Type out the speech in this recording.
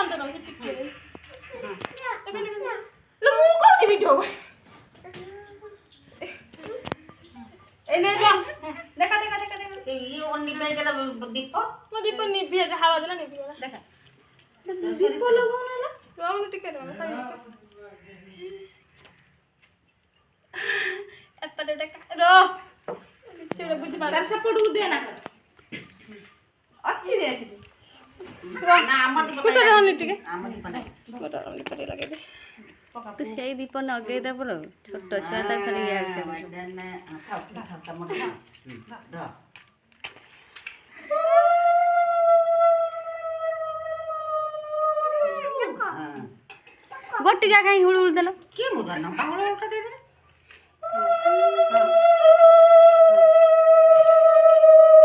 ଆଣିତେ ଦଉଛି ଟିକେ ଲୋ ମୁଁ କୋଉଠି ଭିଡିଓ ଏନେ ଦେଖା ଦେଖା ଦେଖା ଦେଖା ये ओन्ली पे गेला दीप ମୋ ଦୀପ ନିଭି ଅଛି ହାୱା ଦେଲା ନିଭି ଗଲା देखा ଦୀପ ଲଗାଉନ ନା ରହୁନି ଟିକେ ରହ ଏପଟେ ଦେଖା ରହ ଚେଡ ବୁଝି ପାର कर सपोर्ट दे ना ଅଛି ଦେ ଅଛି ना आम दीप कुछ रहनी ଟିକେ आम दीप नहीं ଗୋଟା ରହୁନି କରି ଲଗେଇ ଦେ ତୁ ସେଇ ଦୀପ ନଗେଇ ଦବୁ ଲୋ ଛୋଟ ଛୁଆ ତା ଖାଲି ଇଆଡେ ସିଆଡେ। देन में खाओ खाओ टमाटर द ଗୋଟିକା କାଇଁ ହୁଳୁ ହୁଳୁ ଦେଲ के मुदा न पाहुल उल्टा दे दे हां